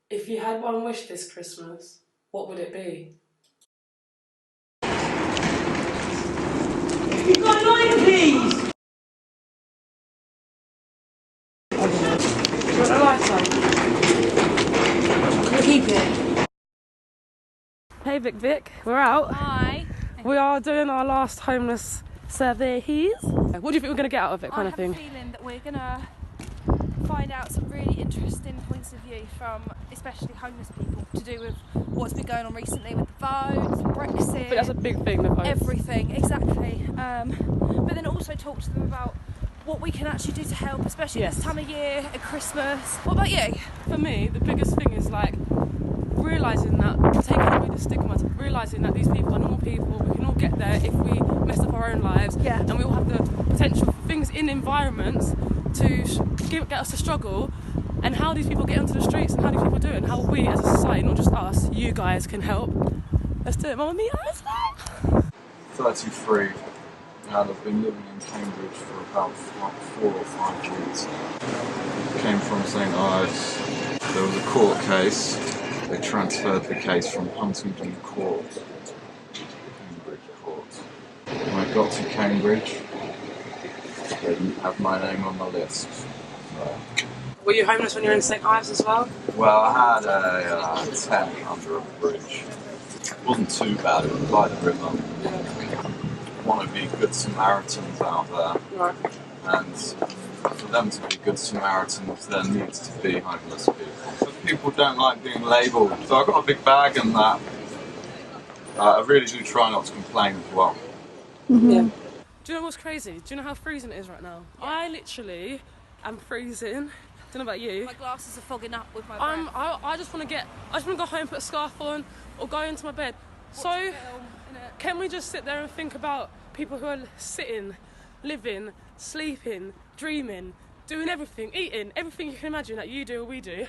If you had one wish this Christmas, what would it be? You got 90s! Do you want a lighter? Keep it. Hey Vic, we're out. Hi. We are doing our last homeless survey. What do you think we're going to get out of it, kind of thing? I have a feeling that we're going to find out some really interesting points of view from especially homeless people to do with what's been going on recently with the votes, Brexit. But that's a big thing, the votes. Everything, exactly. But then also talk to them about what we can actually do to help, especially this time of year at Christmas. What about you? For me, the biggest thing is like realising that, taking away the stigma, realising that these people are normal people, we can all get there if we mess up our own lives, and we all have the potential for things in environments to get us to struggle, and how these people get onto the streets and how these people do it, and how we as a society, not just us, you guys can help. Let's do it, MamaMia. 33, and I've been living in Cambridge for about 4 or 5 years. Came from St Ives. There was a court case. They transferred the case from Huntingdon Court to Cambridge Court. When I got to Cambridge, they didn't have my name on the list. So. Were you homeless when you were in St Ives as well? Well, I had a tent under a bridge. It wasn't too bad, it was by the river. Want to be good Samaritans out there. Right. And for them to be good Samaritans, there needs to be homeless people. But people don't like being labelled, so I've got a big bag in that. I really do try not to complain as well. Mm-hmm. Yeah. Do you know what's crazy? Do you know how freezing it is right now? Yeah. I literally am freezing. Don't know about you. My glasses are fogging up with my breath. I just want to go home, put a scarf on, or go into my bed. So, can we just sit there and think about people who are sitting, living, sleeping, dreaming, doing everything, eating, everything you can imagine that you do or we do,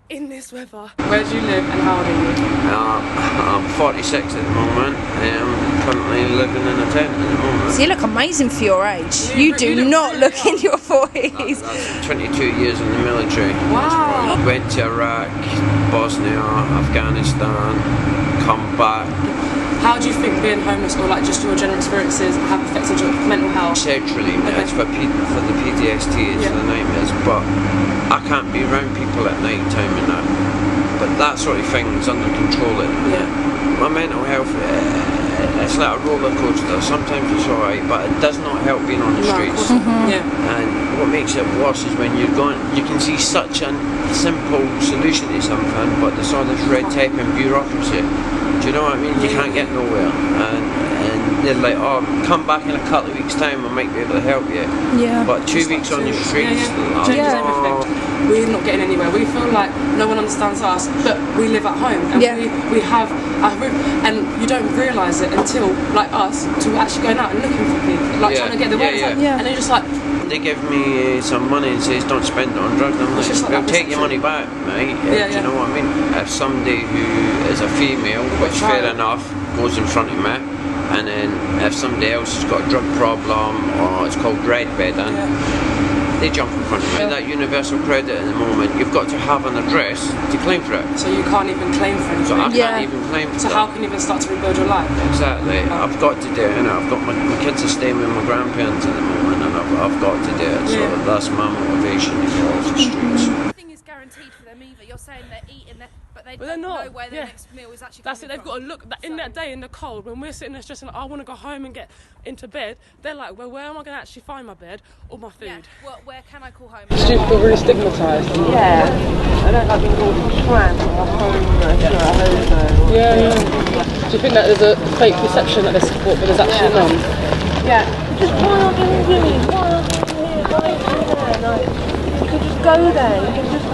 in this weather? Where do you live and how old are you? I'm 46 at the moment. I'm currently living in a tent at the moment. So you look amazing for your age. You do not look in your 40s. That's 22 years in the military. Wow. Went to Iraq, Bosnia, Afghanistan, come back. How do you think being homeless or like just your general experiences have affected your mental health? Sexually, it's for the PTSD, it's the nightmares, but I can't be around people at night time and that. But that sort of thing is under control. My mental health, it's like a roller coaster. Sometimes it's alright, but it does not help being on the streets. And what makes it worse is when you're going, you can see such a simple solution to something, but there's all this red tape and bureaucracy. Do you know what I mean? You can't get nowhere, and they're like, oh, come back in a couple of weeks' time, I might be able to help you. But 2 weeks on the streets, we're not getting anywhere. We feel like no one understands us, but we live at home, and we have a roof, and you don't realise it until, like us, to actually going out and looking for people, like trying to get the words out, and then you're just like. They give me some money and says don't spend it on drugs. I'm like, they'll take your money back, mate. Do you know what I mean? If somebody who is a female, which fair enough, goes in front of me, and then if somebody else has got a drug problem, or it's called red bedding, they jump in front of me. That universal credit at the moment, you've got to have an address to claim for it. So you can't even claim for anything? So I can't even claim for it. So how can you even start to rebuild your life? Exactly. I've got to do it, I've got my kids are staying with my grandparents at the moment, and I've got to do it. So that's my motivation to get off the streets. Nothing is guaranteed for them either. You're saying they're eating, but they don't know where their next meal is actually coming from. They've got to look, in that day in the cold, when we're sitting there stressing, like, I want to go home and get into bed, they're like, well, where am I going to actually find my bed or my food? Well, where can I call home? Do you feel really stigmatised? Yeah. I don't like being called trans or homeless or a homo. Do you think that there's a fake perception that there's support, but there's actually none? Just why aren't you here? Why aren't you here? Why aren't you there? Like, you can just go there. You can just,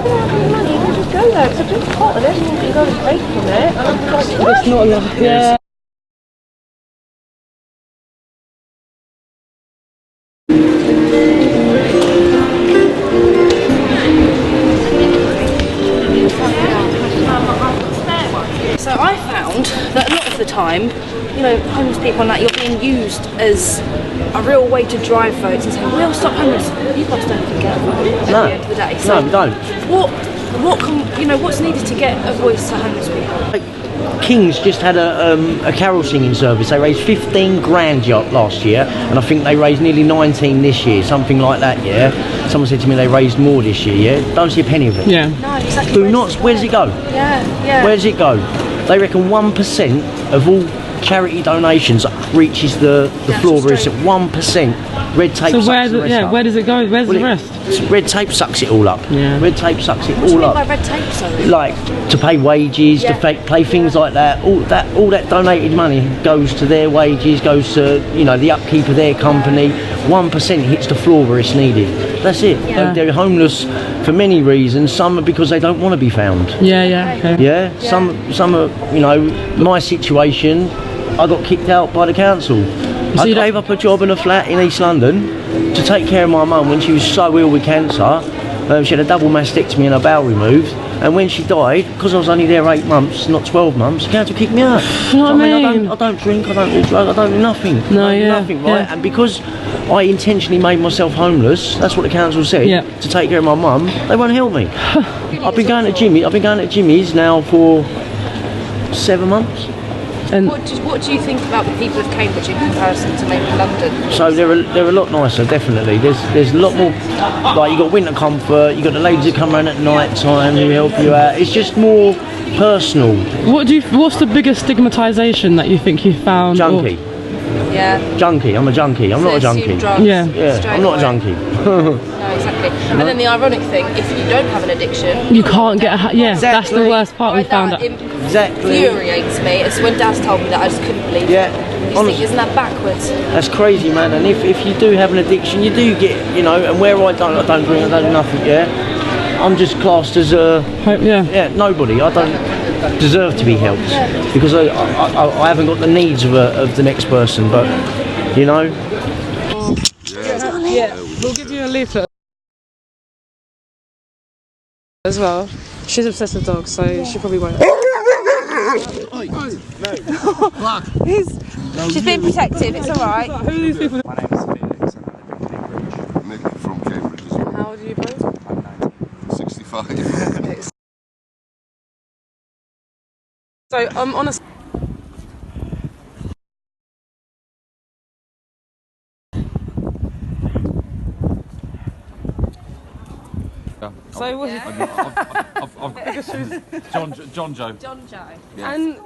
money, you can just go there. It's a big pot and everyone can go and take from it. And I'm like, what? It's not enough. So I found that a lot of the time, you know, homeless people and that, you're being used as a real way to drive votes and say, we'll stop homeless. You guys don't even get a vote at the end of the day. So no, we don't. what's needed to get a voice to homeless people? Kings just had a carol singing service. They raised 15 grand last year, and I think they raised nearly 19 this year, something like that. Yeah. Someone said to me they raised more this year. Yeah. Don't see a penny of it. Yeah. No, exactly. Where does it go? Yeah. Where does it go? They reckon 1% of all charity donations reaches the floor. Where it's at 1%. Red tape. So where does it go? Where's the rest? Red tape sucks it all up. Yeah. Red tape sucks it What do you all mean up. by red tape, sorry? Like to pay wages, to pay things like that. All that donated money goes to their wages, goes to the upkeep of their company. 1% hits the floor where it's needed. That's it. Yeah. They're homeless for many reasons. Some are because they don't want to be found. Yeah. Okay. Yeah. Some are my situation. I got kicked out by the council. I gave up a job in a flat in East London to take care of my mum when she was so ill with cancer. She had a double mastectomy and her bowel removed, and when she died, because I was only there 8 months, not 12 months, the council kicked me out. You know what I mean? I don't drink, I don't do drugs, I don't do nothing. No, I don't do nothing, right? And because I intentionally made myself homeless, that's what the council said, to take care of my mum, they won't help me. I've been going to Jimmy's now for 7 months. And what do you think about the people of Cambridge in comparison to maybe London? So they're a lot nicer, definitely. There's a lot more. Like you got winter comfort, you got the ladies that come around at night time who help you out. It's just more personal. What's the biggest stigmatisation that you think you found? Junkie. Yeah. Junkie. I'm a junkie. I'm not a junkie. Drugs, Yeah. I'm not a junkie. No, exactly. And then the ironic thing, if you don't have an addiction, You can't get that's the worst part we found out. Exactly. Infuriates me. It's when Daz told me that I just couldn't believe it. Isn't that backwards? That's crazy, man. And if you do have an addiction, you do get, and where I don't drink, I don't do nothing, I'm just classed as nobody. I don't deserve to be helped because I haven't got the needs of the next person, but, We'll give you a leaflet as well. She's obsessed with dogs, so she probably won't. She's being protective, it's alright. Who are these people? My name is Felix and I live in Cambridge. Nick from Cambridge as well. How old are you both? I'm 19. 65. So on a So what? John Joe. Yeah. And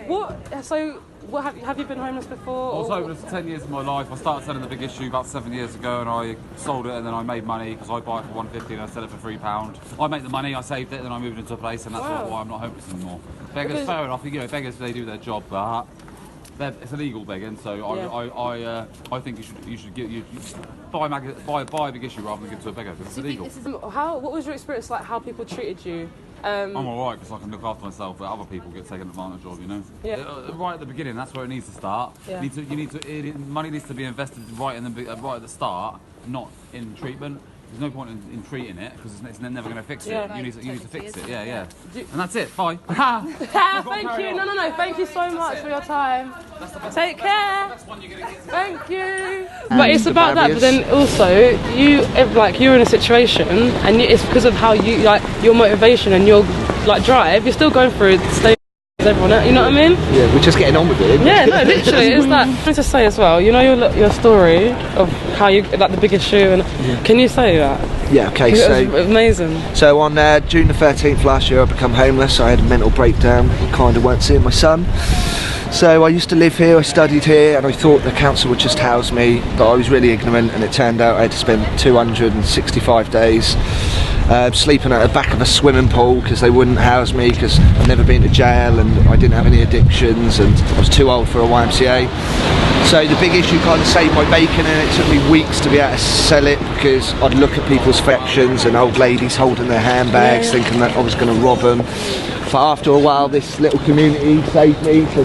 what? So what have you been homeless before? I was homeless for 10 years of my life. I started selling the big issue about 7 years ago, and I sold it, and then I made money because I buy it for £1.50 and I sell it for £3. I make the money, I saved it, and then I moved into a place, and that's why I'm not homeless anymore. Beggars, fair enough. Beggars, they do their job, but it's illegal begging. So I think you should buy a big issue rather than give it to a beggar because it's illegal. What was your experience like? How people treated you? I'm alright because I can look after myself, but other people get taken advantage of, Yeah. Right at the beginning, that's where it needs to start. Yeah. Money needs to be invested right at the start, not in treatment. There's no point in treating it because it's never going to fix it. You need to fix it. Yeah. And that's it. Bye. Thank you. No. Thank you so much for your time. Take care. Thank you. But it's about that. But then also, you're in a situation, and it's because of how you your motivation and your drive. You're still going through the stage. Everyone, you know what I mean? Yeah, we're just getting on with it. Yeah, no, literally, it's that. I wanted to say as well, your story of how you the big issue, and can you say that? Yeah, okay. So it was amazing. So on June the 13th last year, I became homeless. I had a mental breakdown. Kind of weren't seeing my son. So I used to live here. I studied here, and I thought the council would just house me, but I was really ignorant, and it turned out I had to spend 265 days. Sleeping at the back of a swimming pool because they wouldn't house me because I'd never been to jail and I didn't have any addictions and I was too old for a YMCA. So the big issue kind of saved my bacon, and it took me weeks to be able to sell it because I'd look at people's affections and old ladies holding their handbags thinking that I was going to rob them. But after a while this little community saved me, so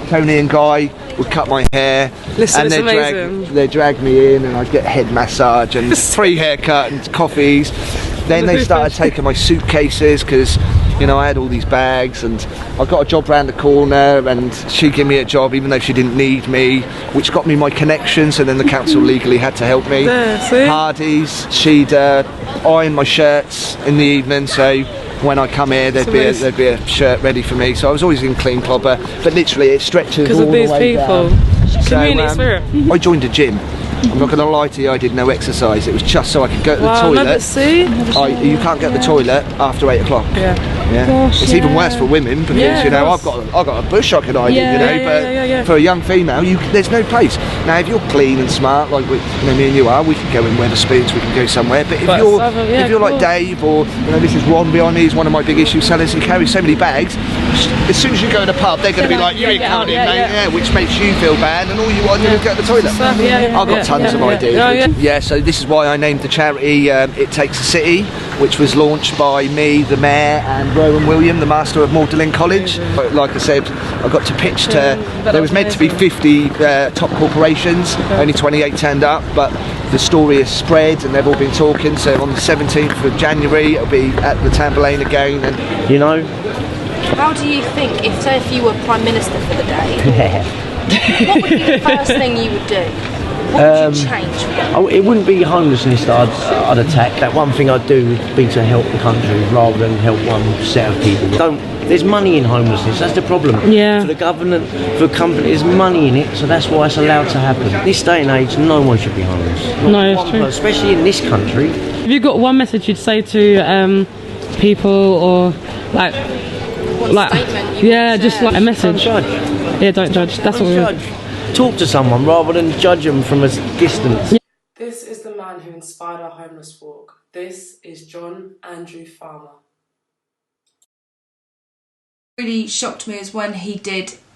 Tony and Guy would cut my hair and they'd drag me in and I'd get head massage and free haircut and coffees. Then they started taking my suitcases because You know, I had all these bags, and I got a job round the corner, and she gave me a job even though she didn't need me, which got me my connection, so then the council legally had to help me. Hardy's, she'd iron my shirts in the evening, so when I come here there'd be a shirt ready for me, so I was always in clean clobber, but literally it stretches all the way down. Because of these people. Community spirit. I joined a gym. I'm not going to lie to you, I did no exercise. It was just so I could go to the toilet. You can't get to the toilet after 8 o'clock. Yeah. Gosh, it's even worse for women because you know I've got a bush I could hide in, you know. But for a young female, there's no place. Now, if you're clean and smart, like me and you are, we can go in Wetherspoons, we can go somewhere. But if you're like Dave, or this is Ron behind me, he's one of my big issue sellers. He carries so many bags. As soon as you go to the pub, they're going to be like, "You ain't coming in, mate," which makes you feel bad, and all you want to do is go to the toilet. I've got tons of ideas. Yeah, so this is why I named the charity It Takes a City, which was launched by me, the mayor, and Rowan William, the master of Magdalen College. Like I said, I got to pitch to, there was meant to be 50 top corporations, only 28 turned up, but the story has spread and they've all been talking, so on the 17th of January it'll be at the Tamburlaine again. And you know, how do you think, if you were Prime Minister for the day, what would be the first thing you would do? What would you change? It wouldn't be homelessness that I'd attack. That one thing I'd do would be to help the country rather than help one set of people. There's money in homelessness, that's the problem. Yeah. For the government, for companies, there's money in it, so that's why it's allowed to happen. This day and age, no one should be homeless. No, it's true. Especially in this country. Have you got one message you'd say to people, or like just like a message? Don't judge. Yeah, don't judge. That's what we judge. Talk to someone rather than judge them from a distance. This is the man who inspired our homeless walk. This is John Andrew Farmer. Really shocked me is when he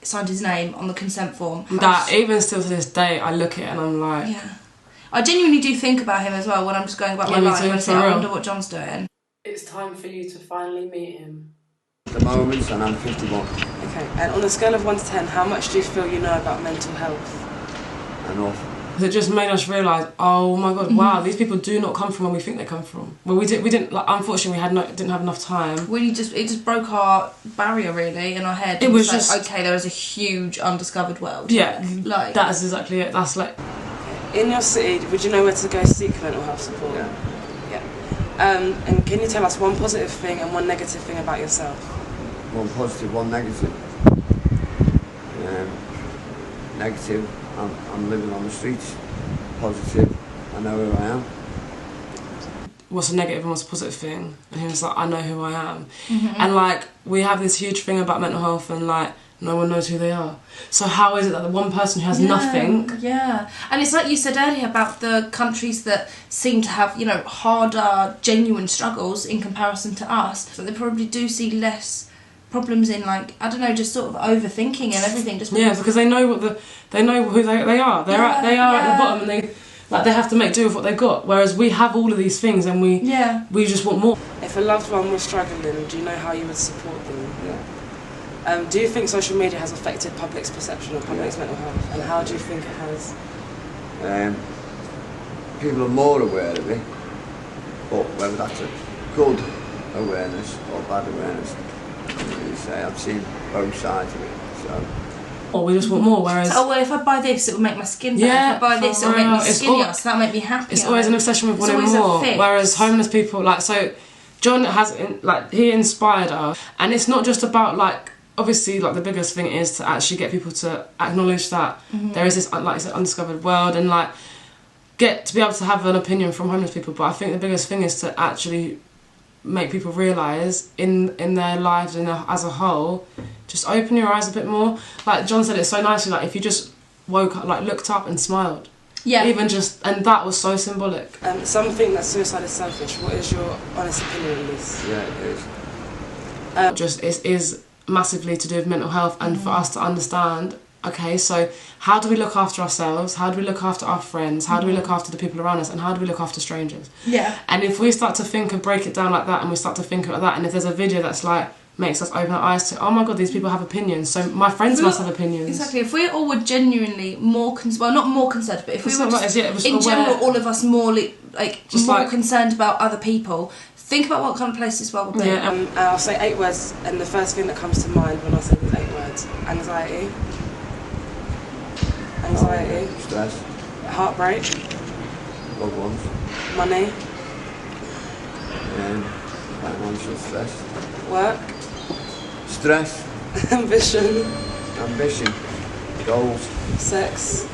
signed his name on the consent form. That even still to this day, I look at it and I'm like, I genuinely do think about him as well when I'm just going about my life. And I say, I wonder what John's doing. It's time for you to finally meet him. At the moment, and I'm 51. Okay, and on a scale of 1 to 10, how much do you feel you know about mental health? Enough. It just made us realise, oh my god, wow, these people do not come from where we think they come from. Well, we didn't. Like, unfortunately, didn't have enough time. It just broke our barrier really in our head. It was like, just okay, there is a huge undiscovered world. Yeah, like that is exactly it. That's like, in your city, would you know where to go seek mental health support? Yeah. And can you tell us one positive thing and one negative thing about yourself? One positive, one negative. Negative, I'm living on the streets. Positive, I know who I am. What's a negative and what's a positive thing? And he was like, I know who I am. And like, we have this huge thing about mental health and like, no one knows who they are. So how is it that the one person who has nothing... Yeah, and it's like you said earlier about the countries that seem to have, harder, genuine struggles in comparison to us, so they probably do see less problems in, like, I don't know, just sort of overthinking and everything. Just because they know who they are. They are at the bottom, and they have to make do with what they've got. Whereas we have all of these things, and we just want more. If a loved one was struggling, do you know how you would support them? Yeah. Do you think social media has affected public's perception of public's mental health, and how do you think it has? People are more aware of it, but whether that's a good awareness or bad awareness, I've seen both sides of it. So. Or we just want more, whereas... Oh, well, if I buy this, it will make my skin better. If I buy this, it will make me skinnier, so that'll make me happier. It's always an obsession with wanting more. Whereas homeless people, John he inspired us. And it's not just about, obviously, the biggest thing is to actually get people to acknowledge that there is this, undiscovered world, and, get to be able to have an opinion from homeless people. But I think the biggest thing is to actually make people realise in their lives and as a whole, just open your eyes a bit more. Like John said it so nicely, if you just woke up, looked up and smiled. Yeah. And that was so symbolic. Some think that suicide is selfish. What is your honest opinion on this? Yeah, it is. It is massively to do with mental health, and for us to understand, okay, so how do we look after ourselves? How do we look after our friends? How do we look after the people around us? And how do we look after strangers? Yeah. And if we start to think and break it down like that, and we start to think like that, and if there's a video that's makes us open our eyes to, oh my god, these people have opinions, so my friends must have opinions. Exactly. If we all were genuinely more not more concerned, but if we were in general, all of us more concerned about other people, Think about what kind of place this world would be. Yeah, I'll say 8 words, and the first thing that comes to mind when I say these 8 words: anxiety, Stress. heartbreak, Loved ones. money, Financial stress. work, Stress. ambition, Ambition. Goals. sex,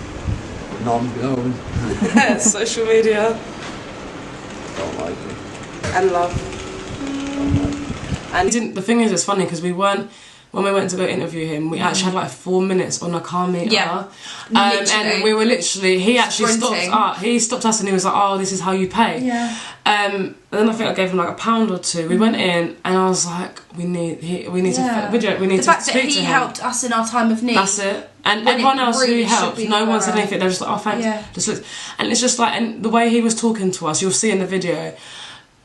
Non-known. social media, Don't like it. and love. And the thing is, it's funny because when we went to go interview him, we actually had like 4 minutes on a car meter. Yeah. And we were literally, he actually Sprinting. stopped us and he was like, oh, this is how you pay. Yeah. And then I think I gave him like £1 or 2. We went in and I was like, we need to video, we need the to fact that speak he to him. helped us in our time of need. That's it. And when everyone it else really who should helped, be no one said thorough. anything. They were just like, oh, thanks. Yeah. And it's just like, and the way he was talking to us, you'll see in the video,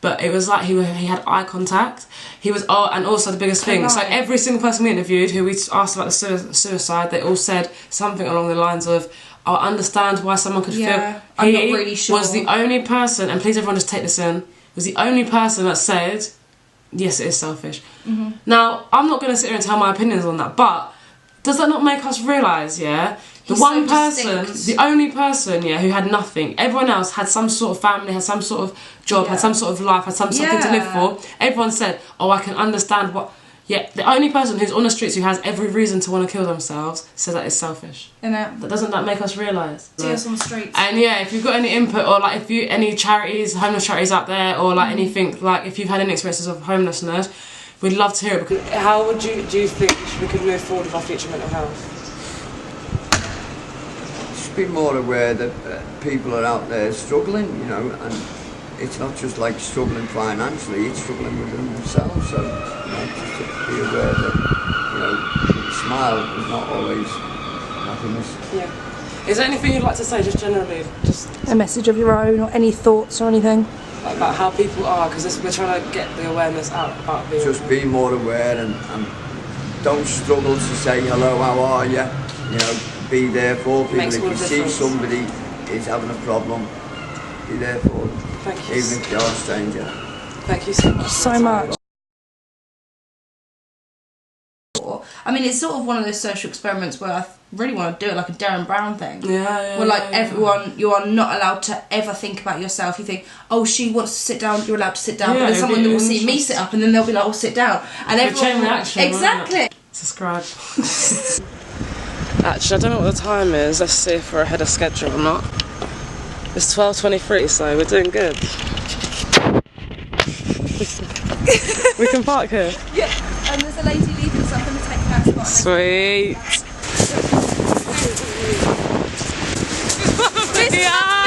but it was like he had eye contact. He was, and also the biggest thing, so every single person we interviewed who we asked about the suicide, they all said something along the lines of, I understand why someone could feel. I'm not really sure. Was the only person, and please everyone just take this in, was the only person that said, yes, it is selfish. Mm-hmm. Now, I'm not going to sit here and tell my opinions on that, but does that not make us realise, the one person, the only person, who had nothing, everyone else had some sort of family, had some sort of job, had some sort of life, had something to live for. Everyone said, oh, I can understand what... the only person who's on the streets who has every reason to want to kill themselves says that it's selfish. Doesn't that make us realise? See us on the streets. And if you've got any input, or like if you any charities, homeless charities out there, or like anything, like if you've had any experiences of homelessness, we'd love to hear it. Because how do you think we could move forward with our future mental health? Just be more aware that people are out there struggling, and it's not just like struggling financially, it's struggling within themselves. So, just to be aware that, smile is not always happiness. Yeah. Is there anything you'd like to say, just generally? Just a message of your own, or any thoughts or anything? About how people are, because we're trying to get the awareness out about being... Just be more aware and don't struggle to say hello, how are you? Be there for people. If you see somebody is having a problem, be there for them. Thank you. Even if they are a stranger. Thank you so much. So much. I mean, it's sort of one of those social experiments where I really want to do it like a Darren Brown thing. Yeah. Where everyone, you are not allowed to ever think about yourself. You think, oh, she wants to sit down, you're allowed to sit down. But then someone will see me sit up and then they'll be like, oh, sit down. And everyone... chain reaction. Exactly. Subscribe. Actually, I don't know what the time is. Let's see if we're ahead of schedule or not. It's 12:23, so we're doing good. We can park here. Yeah, and there's a lady leaving, so I'm going to take her spot. Sweet. Yeah.